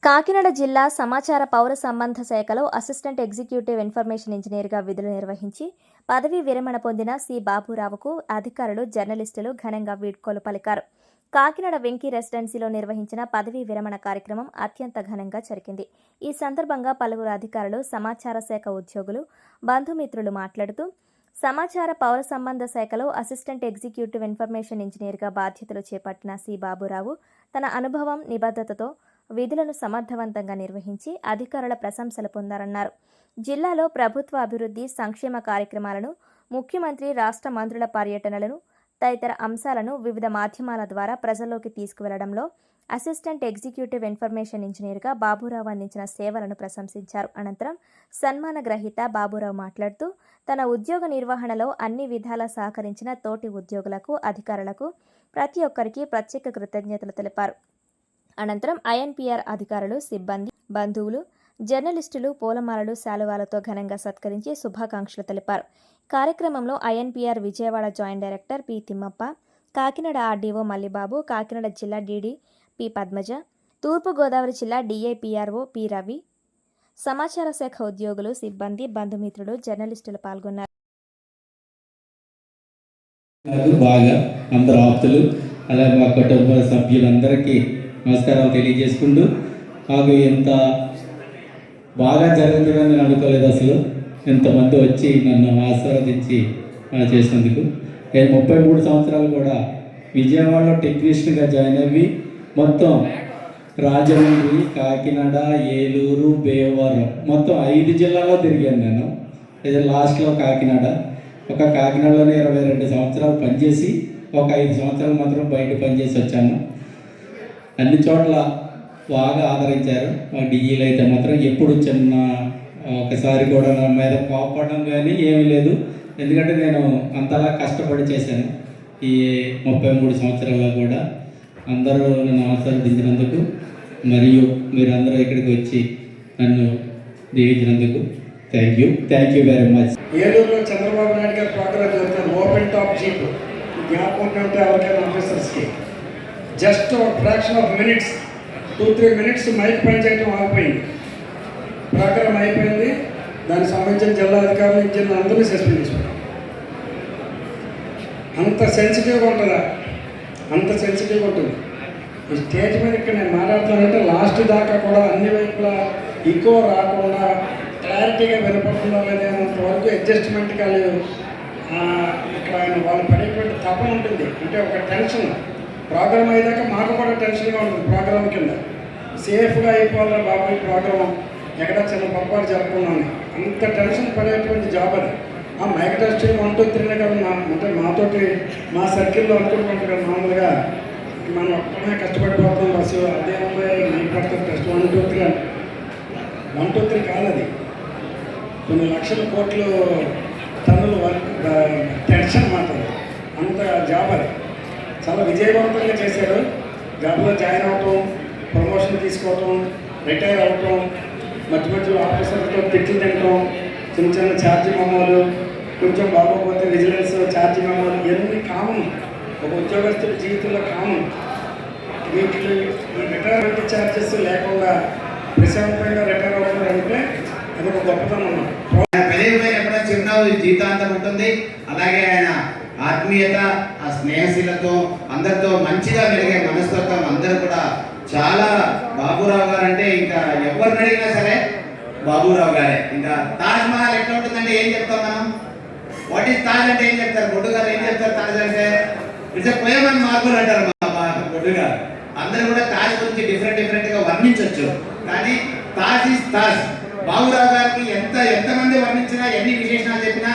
కాకినాడ జిల్లా సమాచార పౌర సంబంధ శాఖలో అసిస్టెంట్ ఎగ్జిక్యూటివ్ ఇన్ఫర్మేషన్ ఇంజనీర్గా విధులు నిర్వహించి పదవీ విరమణ పొందిన సి బాబురావుకు అధికారులు, జర్నలిస్టులు ఘనంగా వీడ్కోలు పలికారు. కాకినాడ వెంకీ రెసిడెన్సీలో నిర్వహించిన పదవీ విరమణ కార్యక్రమం అత్యంత ఘనంగా జరిగింది. ఈ సందర్భంగా పలువురు అధికారులు, సమాచార శాఖ ఉద్యోగులు, బంధుమిత్రులు మాట్లాడుతూ, సమాచార పౌర సంబంధ శాఖలో అసిస్టెంట్ ఎగ్జిక్యూటివ్ ఇన్ఫర్మేషన్ ఇంజనీర్గా బాధ్యతలు చేపట్టిన సి బాబురావు తన అనుభవం, నిబద్ధతతో విధులను సమర్థవంతంగా నిర్వహించి అధికారుల ప్రశంసలు పొందారన్నారు. జిల్లాలో ప్రభుత్వ అభివృద్ధి, సంక్షేమ కార్యక్రమాలను, ముఖ్యమంత్రి, రాష్ట్ర మంత్రుల పర్యటనలను, తదితర అంశాలను వివిధ మాధ్యమాల ద్వారా ప్రజల్లోకి తీసుకువెళ్లడంలో అసిస్టెంట్ ఎగ్జిక్యూటివ్ ఇన్ఫర్మేషన్ ఇంజనీర్గా బాబురావు అందించిన సేవలను ప్రశంసించారు. అనంతరం సన్మాన గ్రహీత బాబురావు మాట్లాడుతూ, తన ఉద్యోగ నిర్వహణలో అన్ని విధాలా సహకరించిన తోటి ఉద్యోగులకు, అధికారులకు ప్రతి ఒక్కరికి ప్రత్యేక కృతజ్ఞతలు తెలిపారు. అనంతరం ఐఎన్పిఆర్ అధికారులు, సిబ్బంది, బంధువులు, జర్నలిస్టులు పూలమాలలు, శాలువాలతో ఘనంగా సత్కరించి శుభాకాంక్షలు తెలిపారు. కార్యక్రమంలో INPR Vijayawada joint director P Thimmappa, Kakinada RDO Mallibabu, Kakinada జిల్లా డీడీ పి పద్మజ, తూర్పుగోదావరి జిల్లా డిఐపిఆర్ఓ పి రవి, సమాచార శాఖ ఉద్యోగులు, సిబ్బంది, బంధుమిత్రులు, జర్నలిస్టులు పాల్గొన్నారు. బాగా అందరు ఆప్తులు అలాగే మా కుటుంబ సభ్యులందరికీ నమస్కారాలు తెలియజేసుకుంటూ, నాకు ఎంత బాగా జరుగుతుందని నేను అనుకోలేదు. అసలు ఎంతమంది వచ్చి నన్ను ఆశీర్వదించి చేసినందుకు. నేను 33 సంవత్సరాలు కూడా విజయవాడలో టెక్నీషియన్గా జాయిన్ అయ్యి మొత్తం రాజమండ్రి, కాకినాడ, ఏలూరు, భీమవరం మొత్తం 5 జిల్లాల్లో తిరిగాను నేను. ఇది లాస్ట్లో కాకినాడలోనే 22 సంవత్సరాలు పనిచేసి ఒక 5 సంవత్సరాలు మాత్రం బయట పనిచేసి వచ్చాను. అన్ని చోట్ల బాగా ఆదరించారు. మా డిఈలు అయితే మాత్రం ఎప్పుడు చిన్న ఒకసారి కూడా నా మీద కోపడడం కానీ ఏమీ లేదు. ఎందుకంటే నేను అంతలా కష్టపడి చేశాను. ఈ 33 సంవత్సరాల్లో కూడా అందరూ నన్ను ఆశీర్వదించినందుకు మరియు మీరందరూ ఇక్కడికి వచ్చి నన్ను దీవించినందుకు థ్యాంక్ యూ వెరీ మచ్. ఏలూరులో చంద్రబాబు నాయుడు గారు ప్రోగ్రామ్ జరుగుతారు, ఓపెన్ టాప్ జీప్. జ్ఞాపకం ఉంటే ఎవరికైనా ఆఫీసర్స్కి జస్ట్ ఒక fraction of minutes, 2-3 minutes mike పనిచేయటం ఆగిపోయింది. ప్రోగ్రామ్ అయిపోయింది. దానికి సంబంధించిన జిల్లా అధికారులు, ఇంజనీర్లు అందరినీ సస్పెండ్ చేశారు. అంత సెన్సిటివ్గా ఉంటుందా? అంత సెన్సిటివ్గా ఉంటుంది. ఈ స్టేజ్ మీద ఇక్కడ నేను మాట్లాడుతానంటే లాస్ట్ దాకా కూడా అన్ని వైపులా ఎక్కువ రాకుండా, క్లారిటీగా వినపడకుండా లేనంత వరకు అడ్జస్ట్మెంట్ కాలేదు. ఇక్కడ ఆయన వాళ్ళు పడేటువంటి తపన ఉంటుంది. అంటే ఒక టెన్షన్. ప్రోగ్రామ్ అయ్యాక మాకు కూడా టెన్షన్గా ఉంటుంది. ప్రోగ్రామ్ కింద సేఫ్గా అయిపోవాలా బాబు ఈ ప్రోగ్రామ్, ఎక్కడ చిన్న పొరపాటు జరగకున్నాను, అంత టెన్షన్ పడేటువంటి జాబ్ అది. ఆ మైక్ టెస్టింగ్ 1, 2, 3 కదా అంటే మాతోటి మా సర్కిల్లో అనుకుంటున్నాం కదా. మామూలుగా మనం ఒక్కనే కష్టపడిపోతున్నాం, బస్సు అదే మైక్ పడతాం టెస్ట్ 1, 2, 3 అంటే 1, 2, 3 కాదు. అది కొన్ని లక్షల కోట్లు టన్నుల వర్క్ టెన్షన్ మాత్రం. అంత జాబ్ అది చాలా విజయవంతంగా చేశారు. జాబ్లో జాయిన్ అవటం, ప్రమోషన్ తీసుకోవటం, రిటైర్ అవ్వటం, మధ్యలో ఆఫీసర్లతో తిట్లు తినటం, చిన్న చిన్న ఛార్జీ మెమోలు, కొంచెం బాగోకపోతే విజిలెన్స్ ఛార్జీ మెమోలు, ఇవన్నీ కామన్. ఒక ఉద్యోగస్తుల జీవితంలో కామన్. వీటికి ఈ రిటైర్మెంట్ ఛార్జెస్ లేకుండా ప్రశాంతంగా రిటైర్ అవ్వడం అంటే అది ఒక గొప్పతనం. ఎప్పుడైనా చిరునవ్వు జీవితాంతం ఉంటుంది. అలాగే ఆయన ఆత్మీయత, ఆ స్నేహశీలతో అందరితో మంచిగా మెలిగే మనస్తత్వం అందరూ కూడా చాలా. బాబురావు గారు అంటే ఇంకా ఎవరిని అడిగినా సరే బాబురావు గారే. ఇంకా తాజ్ మహల్ ఎట్లా ఉంటుందంటే ఏం చెప్తాం మనం? వాట్ ఈస్ తాజ్ అంటే ఏం చెప్తారు? బొడ్డు గారు ఏం చెప్తారు? తాజ్ అంటే ఇట్స్ పోయం అండ్ మార్బుల్ అంటారు మా బొడ్డు గారు. అందరూ కూడా తాజ్ గురించి డిఫరెంట్గా వర్ణించవచ్చు. కానీ తాజ్ ఈజ్ తాజ్. బాబురావు గారికి ఎంతమంది వర్ణించినా, ఎన్ని విశేషణాలు చెప్పినా,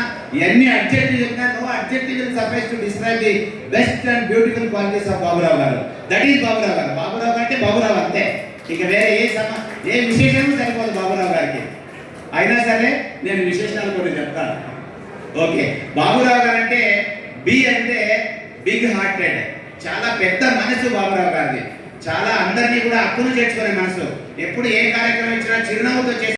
ఎన్ని అడ్జెక్టివ్ చెప్పినా, no adjective will suffice to describe the best and beautiful qualities of Baburao garu. That is Baburao గారు. బాబురావు అంటే బాబురావు అంతే. ఇక వేరే ఏ విశేషం సరిపోదు బాబురావు గారికి. అయినా సరే నేను విశేషణాలు కూడా చెప్తాను. ఓకే, బాబురావు గారు అంటే బి అంటే బిగ్ హార్టెడ్, చాలా పెద్ద మనసు బాబురావు గారిది. చాలా అందరినీ కూడా హక్కును చేర్చుకునే మనసు. ఎప్పుడు ఏ కార్యక్రమం ఇచ్చినా చిరునవ్వుతో చేసి